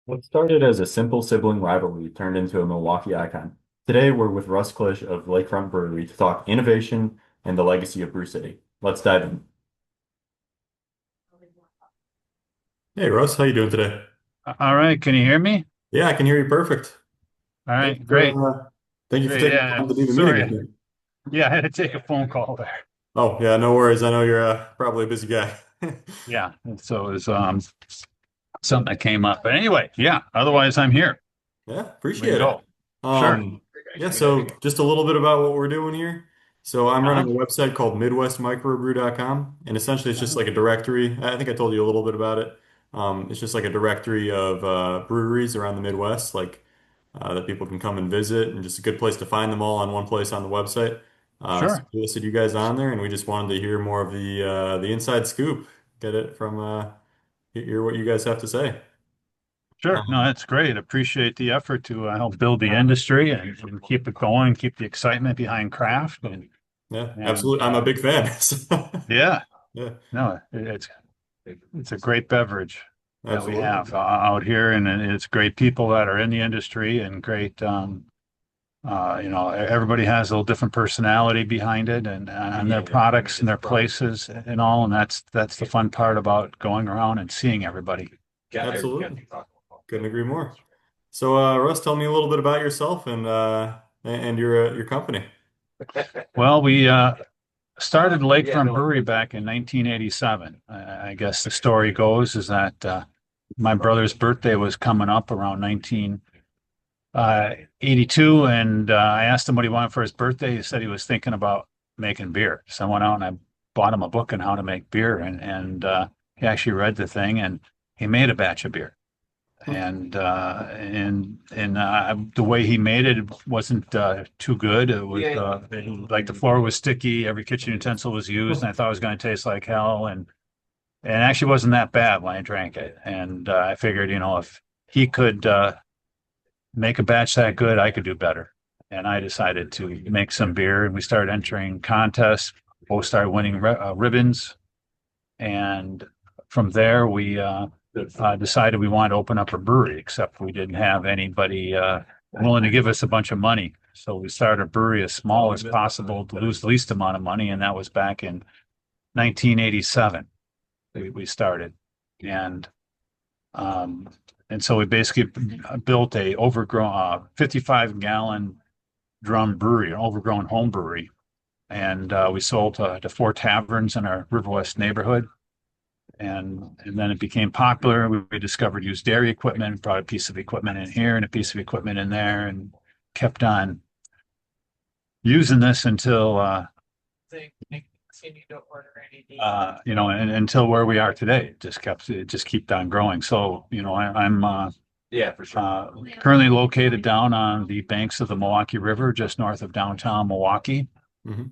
What started as a simple sibling rivalry turned into a Milwaukee icon. Today, we're with Russ Klisch of Lakefront Brewery to talk innovation and the legacy of Brew City. Let's dive in. Hey Russ, how you doing today? All right, can you hear me? Yeah, I can hear you perfect. All Thank you right, great. for thank you for Great. taking the Yeah, time to do the meeting with sorry. me. Yeah, I had to take a phone call there. Oh yeah, no worries. I know you're probably a busy guy. Yeah, and so it was something that came up. But anyway, yeah, otherwise I'm here. Yeah, We can appreciate it. go. Sure. Yeah, so just a little bit about what we're doing here. So I'm running Uh-huh. a website called MidwestMicrobrew.com, and essentially it's just like a directory. I think I told you a little bit about it. It's just like a directory of breweries around the Midwest, like that people can come and visit, and just a good place to find them all on one place on the website. So Sure. we listed you guys on there, and we just wanted to hear more of the inside scoop, get it from hear what you guys have to say. Sure. No, that's great. Appreciate the effort to help build the industry and keep it going, keep the excitement behind craft Yeah, and absolutely. I'm a big fan. yeah, Yeah, no, it's a great beverage that we absolutely. have out here, and it's great people that are in the industry and great everybody has a little different personality behind it and their products and their places and all. And that's the fun part about going around and seeing everybody. Absolutely. Couldn't agree more. So, Russ, tell me a little bit about yourself and your company. Well, we started Lakefront Brewery back in 1987. I guess the story goes is that my brother's birthday was coming up around 1982, and I asked him what he wanted for his birthday. He said he was thinking about making beer. So I went out and I bought him a book on how to make beer, and he actually read the thing, and he made a batch of beer. And the way he made it wasn't too good. It was like the floor was sticky. Every kitchen utensil was used, and I thought it was going to taste like hell. And it actually wasn't that bad when I drank it. And I figured, if he could make a batch that good, I could do better. And I decided to make some beer, and we started entering contests. Both started winning ribbons, and from there we decided we wanted to open up a brewery. Except we didn't have anybody willing to give us a bunch of money. So we started a brewery as small as possible to lose the least amount of money, and that was back in 1987. We started, and um, and so we basically built a overgrown 55-gallon drum brewery, an overgrown home brewery, and we sold to four taverns in our River West neighborhood. And then it became popular. We discovered used dairy equipment, brought a piece of equipment in here and a piece of equipment in there, and kept on using this until and until where we are today. It just kept on growing. So, I'm currently located down on the banks of the Milwaukee River, just north of downtown Milwaukee. Mhm.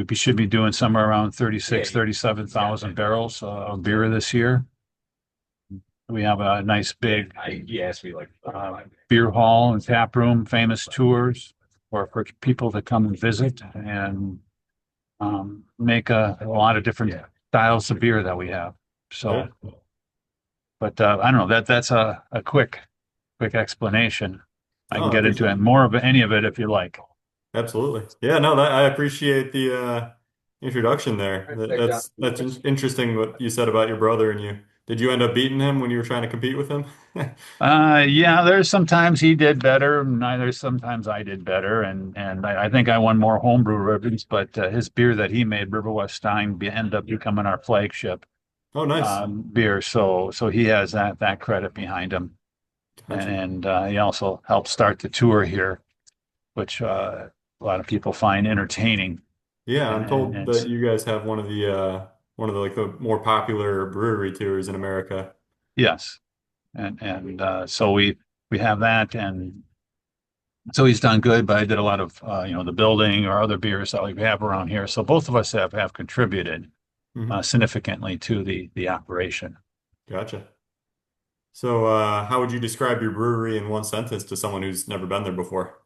We should be doing somewhere around 37,000 barrels of beer this year. We have a nice big beer hall and tap room, famous tours for people to come and visit and make a lot of different styles of beer that we have. Yeah. So, but I don't know that's a quick explanation. I No, can I get into appreciate it it. more of any of it if you like. Absolutely. Yeah, no, I appreciate the introduction there. That's interesting what you said about your brother and you. Did you end up beating him when you were trying to compete with him? Yeah, there's sometimes he did better, and there's sometimes I did better, and I think I won more homebrew ribbons, but his beer that he made, River West Stein, ended up becoming our flagship Oh, nice. beer. So he has that credit behind him, Gotcha. and he also helped start the tour here, which a lot of people find entertaining. Yeah, I'm told And that you guys have one of the like the more popular brewery tours in America. yes, and so we have that, and so he's done good. But I did a lot of the building or other beers that we have around here. So both of us have contributed Hmm. significantly to the operation. Gotcha. So, how would you describe your brewery in one sentence to someone who's never been there before?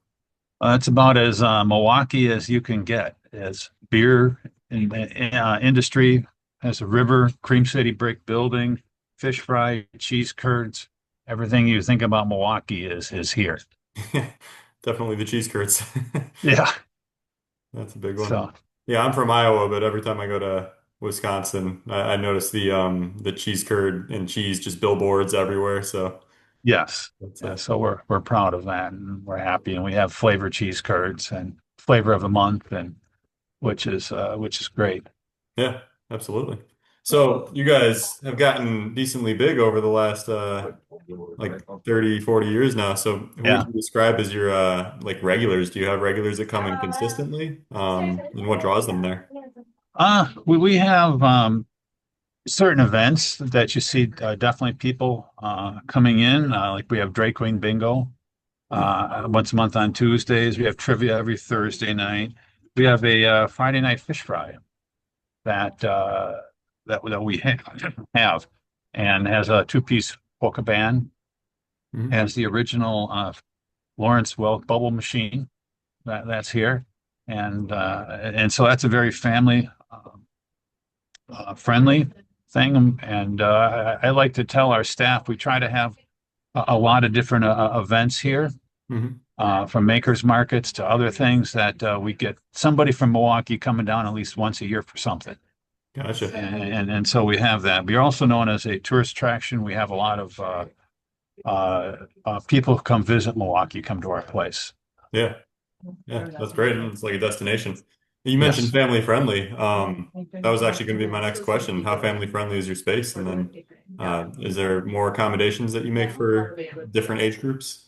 It's about as Milwaukee as you can get. As beer industry, has a river, Cream City brick building, fish fry, cheese curds, everything you think about Milwaukee is here. Definitely the cheese curds. Yeah. That's a big one. So Yeah, I'm from Iowa, but every time I go to Wisconsin, I notice the cheese curd and cheese just billboards everywhere. So yes. that's Yeah. So we're proud of that and we're happy. And we have flavor cheese curds and flavor of the month and which is great. yeah, absolutely. So you guys have gotten decently big over the last like 30, 40 years now. So who would Yeah. you describe as your like regulars? Do you have regulars that come in consistently? And what draws them there? We have certain events that you see definitely people coming in. Like we have Drake Wing Bingo Hmm. once a month on Tuesdays. We have trivia every Thursday night. We have a Friday night fish fry that that we have and has a two-piece polka band, Hmm. has the original Lawrence Welk bubble machine that's here, and so that's a very family friendly thing. And I like to tell our staff we try to have a lot of different events here, Hmm. from makers markets to other things that we get somebody from Milwaukee coming down at least once a year for something. Gotcha. And so we have that. We're also known as a tourist attraction. We have a lot of people who come visit Milwaukee, come to our place. Yeah. Yeah, that's great. It's like a destination. You mentioned Yes. family friendly. That was actually going to be my next question. How family friendly is your space? And then, is there more accommodations that you make for different age groups?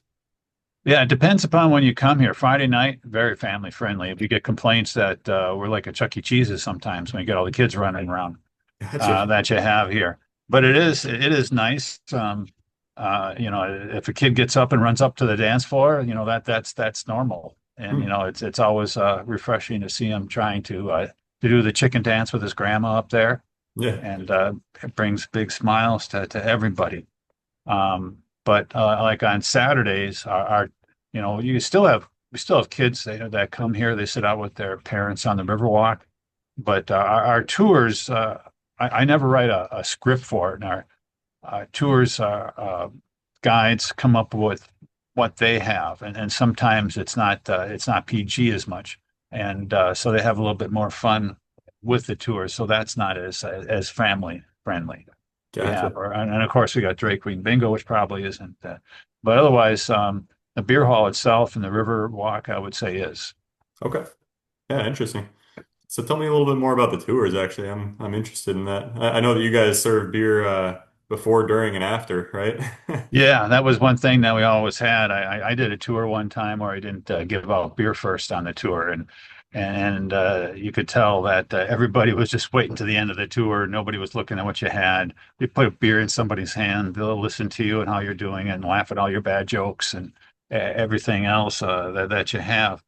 Yeah, it depends upon when you come here. Friday night, very family friendly. If you get complaints that we're like a Chuck E. Cheese's sometimes when you get all the kids running around Gotcha. that you have here. But it is nice. If a kid gets up and runs up to the dance floor, that's normal. And Hmm. it's always refreshing to see him trying to do the chicken dance with his grandma up there, Yeah. and it brings big smiles to everybody. But like on Saturdays, you still have we still have kids that come here. They sit out with their parents on the Riverwalk. But our tours, I never write a script for it. And our tours guides come up with what they have, and sometimes it's not PG as much, and so they have a little bit more fun with the tours. So that's not as family friendly. We Gotcha. have, and of course we got Drake Green Bingo, which probably isn't, but otherwise, the beer hall itself and the river walk, I would say is. Okay. Yeah, interesting. So tell me a little bit more about the tours, actually. I'm interested in that. I know that you guys serve beer before, during, and after, right? Yeah, that was one thing that we always had. I did a tour one time where I didn't give out beer first on the tour, and you could tell that everybody was just waiting to the end of the tour. Nobody was looking at what you had. You put a beer in somebody's hand, they'll listen to you and how you're doing and laugh at all your bad jokes and everything else that you have.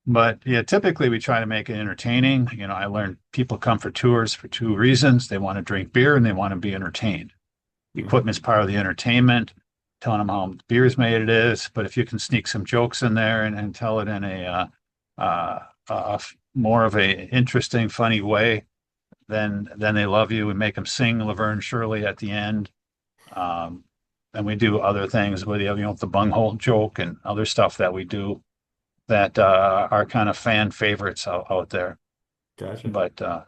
But yeah, typically we try to make it entertaining. I learned people come for tours for two reasons. They want to drink beer and they want to be entertained. The Mhm. equipment's part of the entertainment, telling them how beer is made it is. But if you can sneak some jokes in there and tell it in a more of a interesting, funny way, then they love you. We make them sing Laverne Shirley at the end. Um, and we do other things with the bunghole joke and other stuff that we do that are kind of fan favorites out there. Gotcha.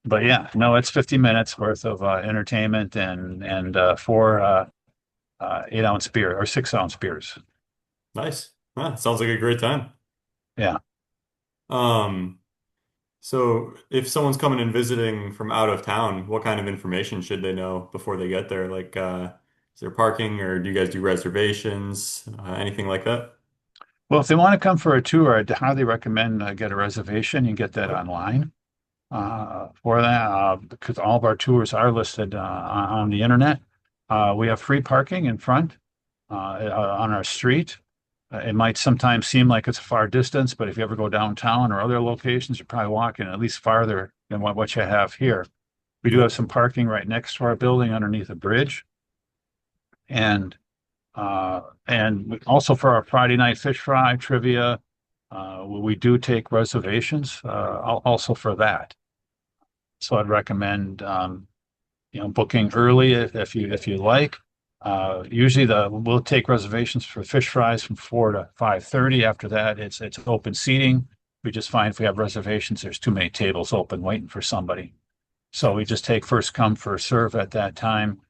But yeah, no, it's 50 minutes worth of entertainment and four 8-ounce beer or 6-ounce beers. Nice. Sounds like a great time. Yeah. Um, so if someone's coming and visiting from out of town, what kind of information should they know before they get there? Like, is there parking or do you guys do reservations? Anything like that? Well, if they want to come for a tour, I'd highly recommend get a reservation. You can get that Okay. online for that because all of our tours are listed on the internet. We have free parking in front on our street. It might sometimes seem like it's a far distance, but if you ever go downtown or other locations, you're probably walking at least farther than what you have here. We do Yeah. have some parking right next to our building underneath a bridge. And also for our Friday night fish fry trivia, we do take reservations also for that. So I'd recommend booking early if you like. Usually we'll take reservations for fish fries from 4 to 5:30. After that, it's open seating. We just find if we have reservations, there's too many tables open waiting for somebody. So we just take first come, first serve at that time.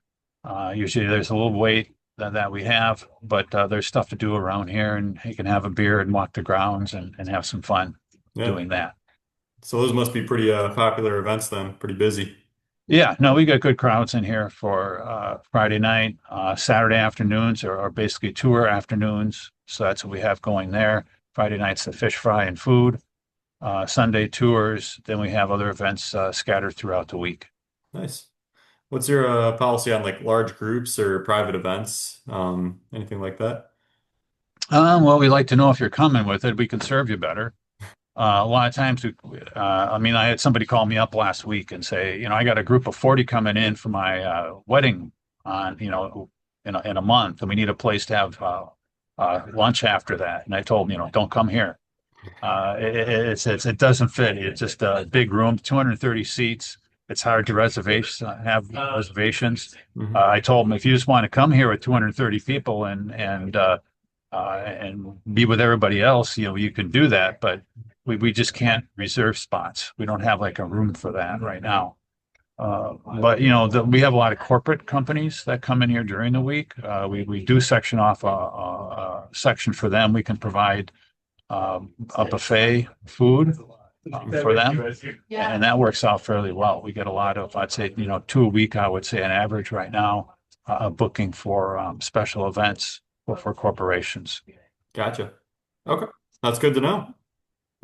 Usually there's a little wait that we have, but there's stuff to do around here, and you can have a beer and walk the grounds and have some fun Yeah. doing that. So those must be pretty popular events then, pretty busy. Yeah, no, we got good crowds in here for Friday night. Saturday afternoons are basically tour afternoons. So that's what we have going there. Friday night's the fish fry and food. Sunday tours. Then we have other events scattered throughout the week. Nice. What's your policy on like large groups or private events? Anything like that? Well, we like to know if you're coming with it. We can serve you better. A lot of times, I mean, I had somebody call me up last week and say, I got a group of 40 coming in for my wedding on, in a month, and we need a place to have lunch after that. And I told them, don't come here. It doesn't fit. It's just a big room, 230 seats. It's hard to have reservations. Hmm. I told them if you just want to come here with 230 people and be with everybody else, you can do that, but we just can't reserve spots. We don't have like a room for that right now. But we have a lot of corporate companies that come in here during the week. We do section off a section for them. We can provide a buffet food for them, and that works out fairly well. We get a lot of, I'd say, two a week. I would say an average right now, booking for special events for corporations. Gotcha. Okay. That's good to know.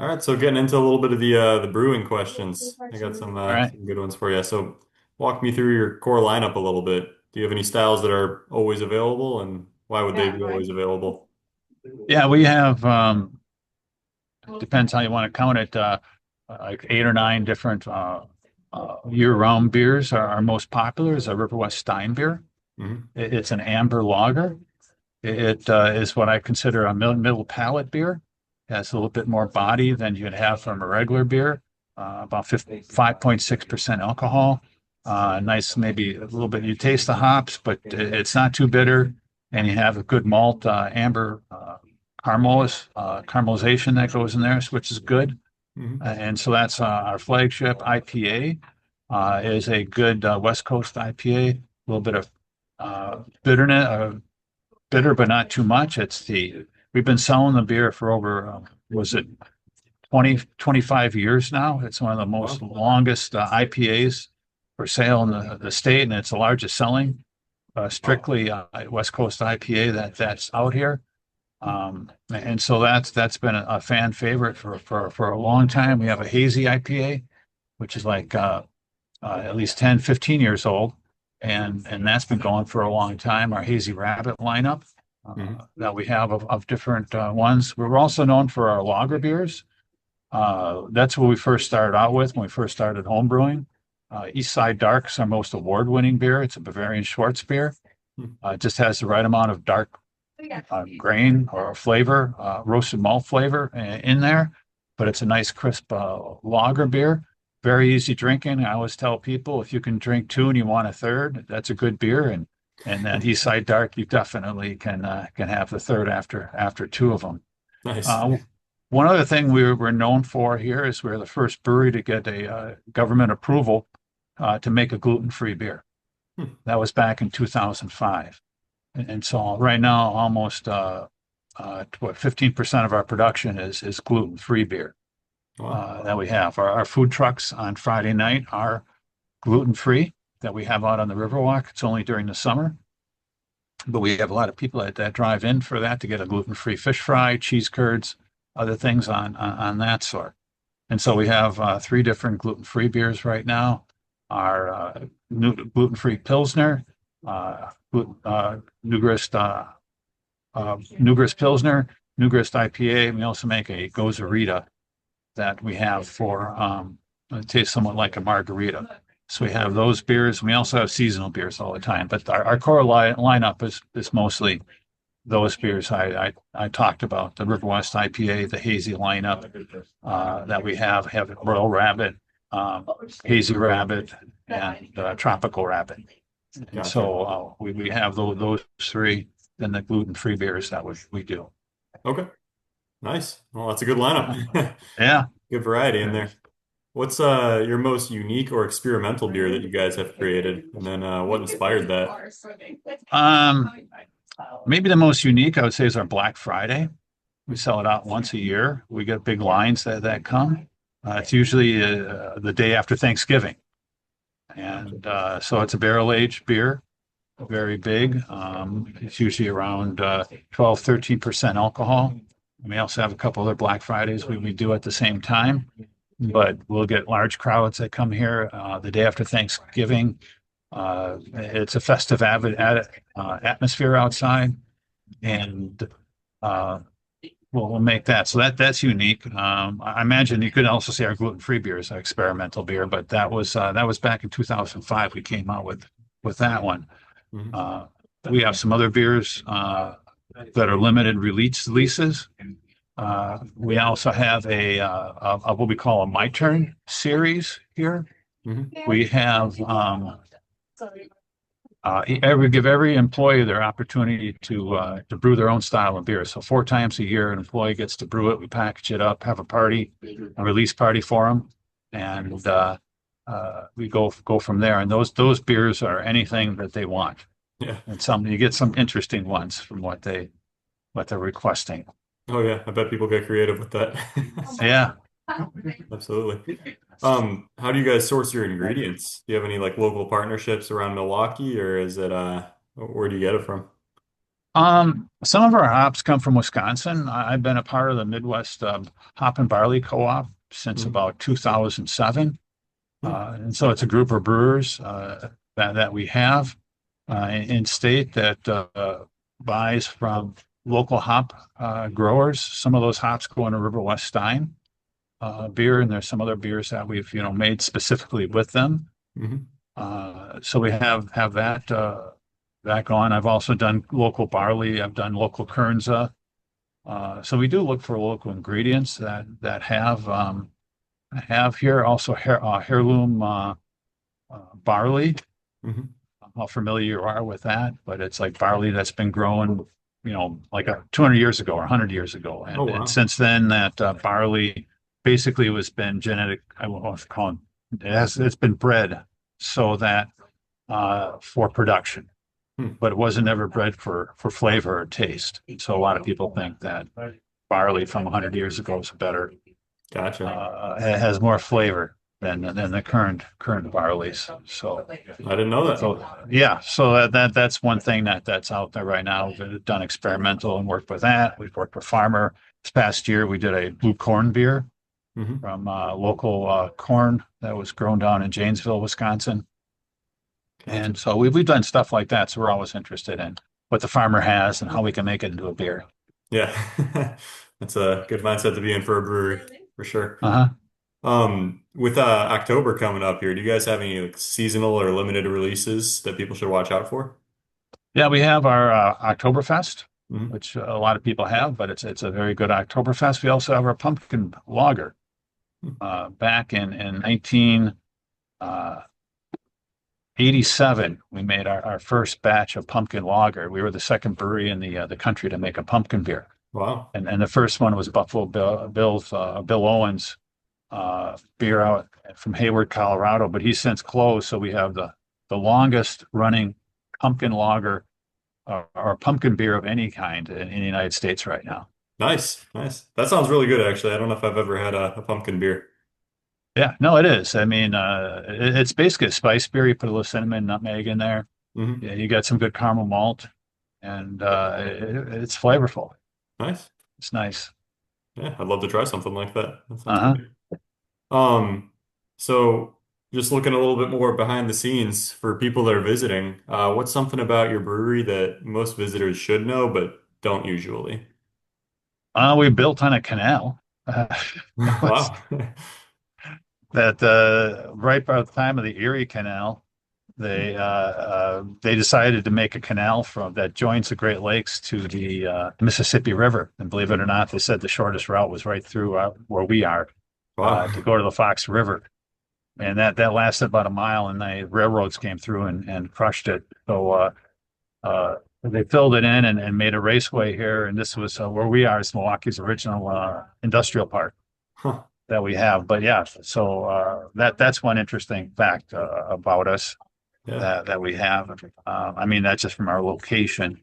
All right, so getting into a little bit of the brewing questions. I got All right. some good ones for you. So walk me through your core lineup a little bit. Do you have any styles that are always available, and why would they be always available? Yeah, we have, depends how you want to count it, like 8 or 9 different year-round beers. Our most popular is a River West Stein beer. Hmm. It's an amber lager. It is what I consider a middle palate beer. It has a little bit more body than you'd have from a regular beer. About 5.6% alcohol. Nice, maybe a little bit. You taste the hops, but it's not too bitter, and you have a good malt amber caramelization that goes in there, which is good. Hmm. And so that's our flagship IPA. Is a good West Coast IPA. A little bit of bitterness, bitter, but not too much. We've been selling the beer for over, was it 25 years now? It's one of the most Wow. longest IPAs for sale in the state, and it's the largest selling strictly West Coast IPA that's out here. And so that's been a fan favorite for a long time. We have a hazy IPA, which is like at least 10, 15 years old. And that's been going for a long time. Our Hazy Rabbit lineup Hmm. that we have of different ones. We're also known for our lager beers. That's what we first started out with when we first started home brewing. East Side Dark is our most award-winning beer. It's a Bavarian Schwarz beer. It just has the right amount of dark grain or flavor, roasted malt flavor in there, but it's a nice crisp lager beer. Very easy drinking. I always tell people if you can drink two and you want a third, that's a good beer. And that East Side Dark, you definitely can have the third after two of them. Nice. Uh, One other thing we're known for here is we're the first brewery to get a government approval to make a gluten-free beer. Hmm. That was back in 2005. And so right now, almost 15% of our production is gluten-free beer Wow. that we have. Our food trucks on Friday night are gluten-free that we have out on the Riverwalk. It's only during the summer, but we have a lot of people that drive in for that to get a gluten-free fish fry, cheese curds, other things on that sort. And so we have 3 different gluten-free beers right now. Our new gluten-free Pilsner, Newgrist Pilsner, Newgrist IPA. We also make a Gozerita that we have for it tastes somewhat like a margarita. So we have those beers. We also have seasonal beers all the time, but our core lineup is mostly those beers I talked about, the River West IPA, the hazy lineup that we have Royal Rabbit, Hazy Rabbit, and Tropical Rabbit. And Gotcha. so we have those three, then the gluten-free beers that we do. Okay. Nice. Well, that's a good Uh-huh. lineup. Yeah. Good variety in there. What's your most unique or experimental beer that you guys have created? And then what inspired that? Um, Maybe the most unique I would say is our Black Friday. We sell it out once a year. We get big lines that come. It's usually the day after Thanksgiving. Gotcha. And so it's a barrel aged beer, very big. It's usually around 12, 13% alcohol. We also have a couple other Black Fridays we do at the same time, but we'll get large crowds that come here the day after Thanksgiving. It's a festive atmosphere outside, and uh, we'll make that. So that's unique. I imagine you could also say our gluten-free beer is an experimental beer, but that was back in 2005 we came out with that one. Mhm. Uh, we have some other beers that are limited releases. We also have a what we call a My Turn series here. Mhm. We have give every employee their opportunity to brew their own style of beer. So 4 times a year, an employee gets to brew it. We package it up, have a party, a release party for them, and we go from there. And those beers are anything that they want, Yeah. and some you get some interesting ones from what they're requesting. Oh yeah. I bet people get creative with that. Yeah. Absolutely. How do you guys source your ingredients? Do you have any like local partnerships around Milwaukee, or is it where do you get it from? Some of our hops come from Wisconsin. I've been a part of the Midwest Hop and Barley Co-op since Mhm. about 2007. Hmm. And so it's a group of brewers that we have in state that buys from local hop growers. Some of those hops go into River West Stein beer, and there's some other beers that we've made specifically with them. Hmm. So we have that going. I've also done local barley. I've done local kernza. So we do look for local ingredients that have here also heirloom barley. Hmm. How familiar you are with that, but it's like barley that's been grown, like 200 years ago or 100 years ago. Oh And wow. since then, that barley basically was been genetic, I don't know if to call it's been bred so that for production, Hmm. but it wasn't ever bred for flavor or taste. So a lot of people think that barley from 100 years ago is better, Gotcha. it has more flavor than the current barleys. So I didn't know that. so yeah, so that's one thing that's out there right now. We've done experimental and worked with that. We've worked with farmer. This past year, we did a blue corn beer Hmm. from local corn that was grown down in Janesville, Wisconsin. Gotcha. And so we've done stuff like that. So we're always interested in what the farmer has and how we can make it into a beer. Yeah. That's a good mindset to be in for a brewery, for sure. Uh-huh. With October coming up here, do you guys have any like seasonal or limited releases that people should watch out for? Yeah, we have our Oktoberfest, Hmm. which a lot of people have, but it's a very good Oktoberfest. We also have our pumpkin lager. Back in 1987, we made our first batch of pumpkin lager. We were the second brewery in the country to make a pumpkin beer, Wow. and the first one was Bill Owens beer out from Hayward, Colorado, but he's since closed. So we have the longest running pumpkin lager or pumpkin beer of any kind in the United States right now. Nice. Nice. That sounds really good, actually. I don't know if I've ever had a pumpkin beer. Yeah, no, it is. I mean, it's basically a spice beer. You put a little cinnamon, nutmeg in there. Hmm. Yeah, you got some good caramel malt, and it's flavorful. Nice. It's nice. Yeah, I'd love to try something like that. That sounds Uh-huh. great. Um, so just looking a little bit more behind the scenes for people that are visiting, what's something about your brewery that most visitors should know but don't usually? We built on a canal. That was Wow. that right by the time of the Erie Canal, they decided to make a canal from that joins the Great Lakes to the Mississippi River. And believe it or not, they said the shortest route was right through where we are Wow. to go to the Fox River. that lasted about a mile, and the railroads came through and crushed it. So they filled it in and made a raceway here, and this was where we are is Milwaukee's original industrial park Huh. that we have. But yeah, so that's one interesting fact about us Yeah. that we have. I mean, that's just from our location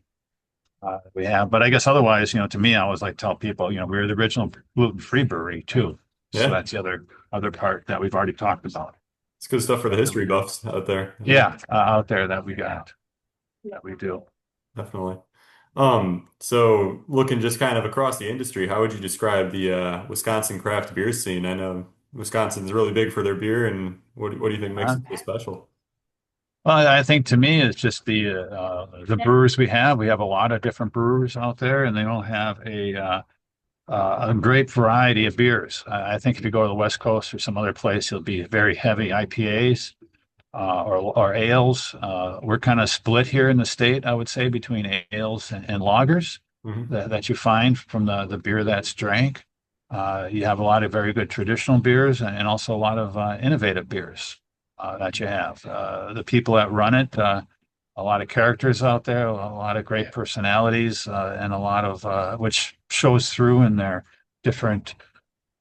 we have. But I guess otherwise, to me, I always like to tell people, we're the original gluten-free brewery too. So Yeah. that's the other part that we've already talked about. It's good stuff for the history buffs out there. Yeah, Yeah, out there that we got that we do. definitely. So looking just kind of across the industry, how would you describe the Wisconsin craft beer scene? I know Wisconsin's really big for their beer, and what do you think makes Uh, it so special? well, I think to me, it's just the brewers we have. We have a lot of different brewers out there, and they don't have a great variety of beers. I think if you go to the West Coast or some other place, it'll be very heavy IPAs or ales. We're kind of split here in the state, I would say, between ales and lagers Hmm. that you find from the beer that's drank. You have a lot of very good traditional beers and also a lot of innovative beers that you have. The people that run it, a lot of characters out there, a lot of great personalities, and a lot of which shows through in their different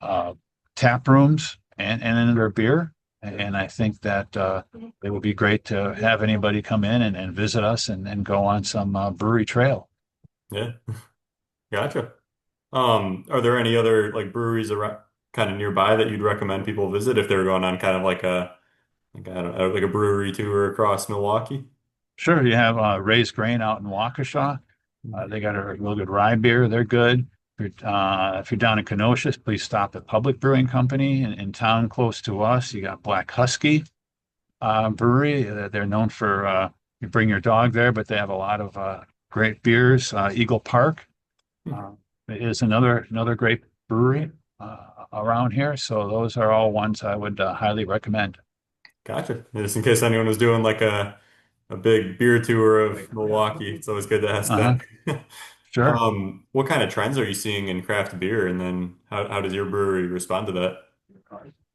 uh, tap rooms and in their beer. And I think that it would be great to have anybody come in and visit us and go on some brewery trail. Yeah, gotcha. Are there any other like breweries around kind of nearby that you'd recommend people visit if they were going on kind of like I don't know, like a brewery tour across Milwaukee? Sure, you have Raised Grain out in Waukesha. Mhm. They got a real good rye beer. They're good. If you're down in Kenosha, please stop at Public Brewing Company in town close to us. You got Black Husky Brewery. They're known for you bring your dog there, but they have a lot of great beers. Eagle Park uh, is another great brewery around here. So those are all ones I would highly recommend. Gotcha. Just in case anyone was doing like a big beer tour of Milwaukee, it's always good to ask Uh-huh. that. Sure. What kind of trends are you seeing in craft beer, and then how does your brewery respond to that?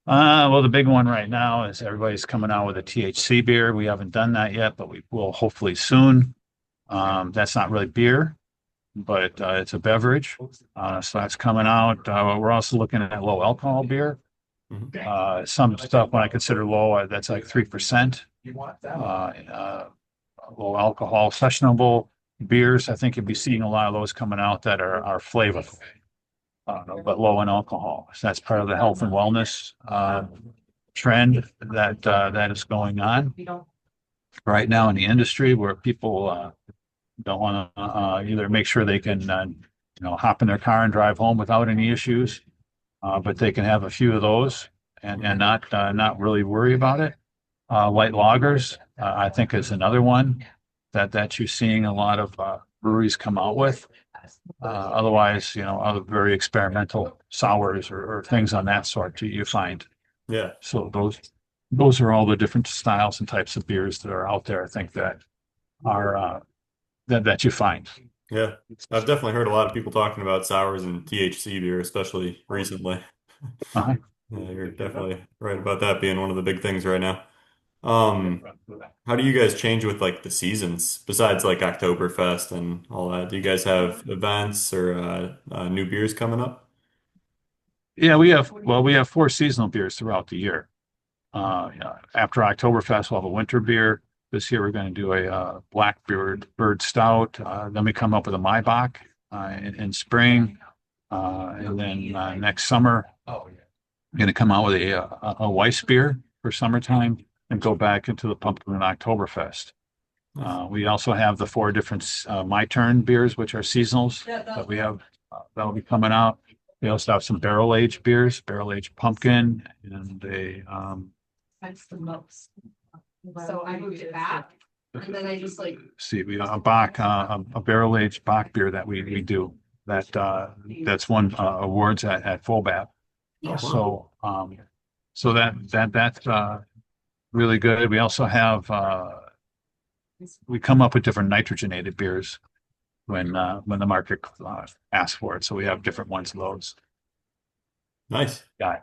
Well, the big one right now is everybody's coming out with a THC beer. We haven't done that yet, but we will hopefully soon. That's not really beer, but it's a beverage. So that's coming out. We're also looking at low alcohol beer. Mhm. Some stuff when I consider low, that's like 3%. Uh, Low alcohol, sessionable beers. I think you'll be seeing a lot of those coming out that are flavorful, but low in alcohol. So that's part of the health and wellness trend that is going on right now in the industry, where people don't want to either make sure they can hop in their car and drive home without any issues, but they can have a few of those and not really worry about it. Light lagers, I think, is another one that you're seeing a lot of breweries come out with. Otherwise, other very experimental sours or things on that sort you find. Yeah, So those are all the different styles and types of beers that are out there. I think that are that you find. yeah. I've definitely heard a lot of people talking about sours and THC beer, especially recently. Uh-huh. Yeah, you're definitely right about that being one of the big things right now. Um, how do you guys change with like the seasons besides like Oktoberfest and all that? Do you guys have events or new beers coming up? Yeah, we have four seasonal beers throughout the year. Yeah, after Oktoberfest, we'll have a winter beer. This year, we're going to do a Blackbird Stout. Then we come up with a Maibach in spring. And then next summer, we're going to come out with a Weiss beer for summertime and go back into the pumpkin and Oktoberfest. Nice. We also have the four different My Turn beers, which are seasonals that we have that'll be coming out. We also have some barrel aged beers, barrel aged pumpkin, and a That's the most. So I moved it back and then I just like, see, we a Bach, a barrel aged Bach beer that we do that's won awards at Fullbat. Oh, wow. So so that's really good. We also have we come up with different nitrogenated beers when the market asks for it. So we have different ones of those. Nice. Yeah.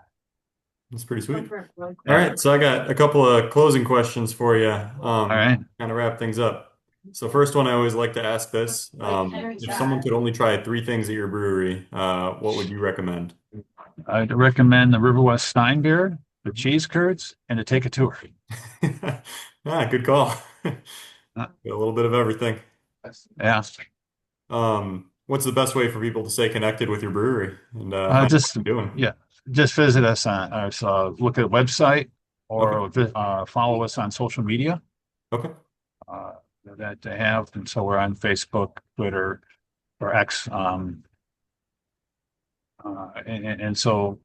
That's pretty sweet. All Yeah. right, so I got a couple of closing questions for you. All right. Kind of wrap things up. So first one, I always like to ask this: if someone could only try three things at your brewery, what would you recommend? I'd recommend the River West Stein beer, the cheese curds, and to take a tour. Good call. Uh, Got a little bit of everything. Yeah. What's the best way for people to stay connected with your brewery and find out what Just you're doing? yeah, just visit us on our look at the website Okay. or follow us on social media Okay. uh, that they have. And so we're on Facebook, Twitter, or X, and so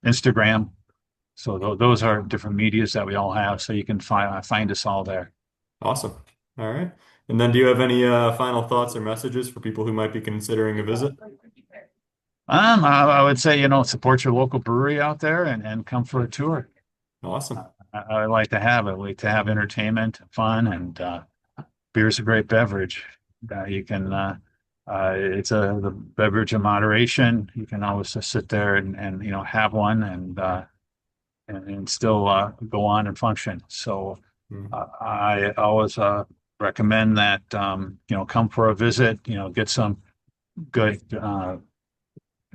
Instagram. So those are different medias that we all have. So you can find us all there. Awesome. All right. And then do you have any final thoughts or messages for people who might be considering a visit? I would say, support your local brewery out there and come for a tour. Awesome. I like to have it. I like to have entertainment, fun, and beer's a great beverage. You can, it's the beverage of moderation. You can always just sit there and have one and still go on and function. So Mm. I always recommend that come for a visit. Get some good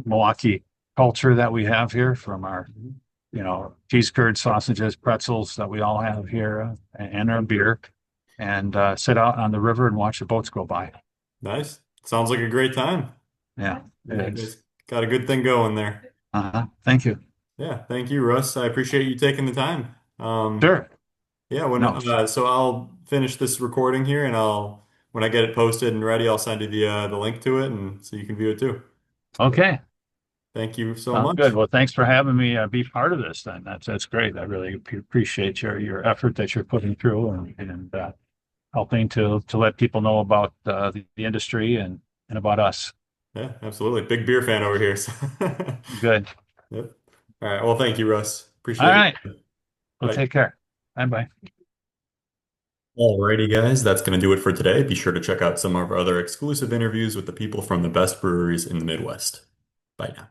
Milwaukee culture that we have here from our cheese curds, sausages, pretzels that we all have here, and our beer, and sit out on the river and watch the boats go by. Nice. Sounds like a great time. Yeah, Yeah, it you is. guys got a good thing going there. Thank you. Yeah, thank you, Russ. I appreciate you taking the time. Sure. Yeah, when No. so I'll finish this recording here, and I'll when I get it posted and ready, I'll send you the link to it, and so you can view it too. Okay. Thank you so Sounds good. much. Well, thanks for having me be part of this. Then that's great. I really appreciate your effort that you're putting through and helping to let people know about the industry and about us. Yeah, absolutely. Big beer fan over here. So. Good. Yep. All right. Well, thank you, Russ. All Appreciate right. you. Well, Bye. take care. Bye bye. Alrighty, guys, that's going to do it for today. Be sure to check out some of our other exclusive interviews with the people from the best breweries in the Midwest. Bye now.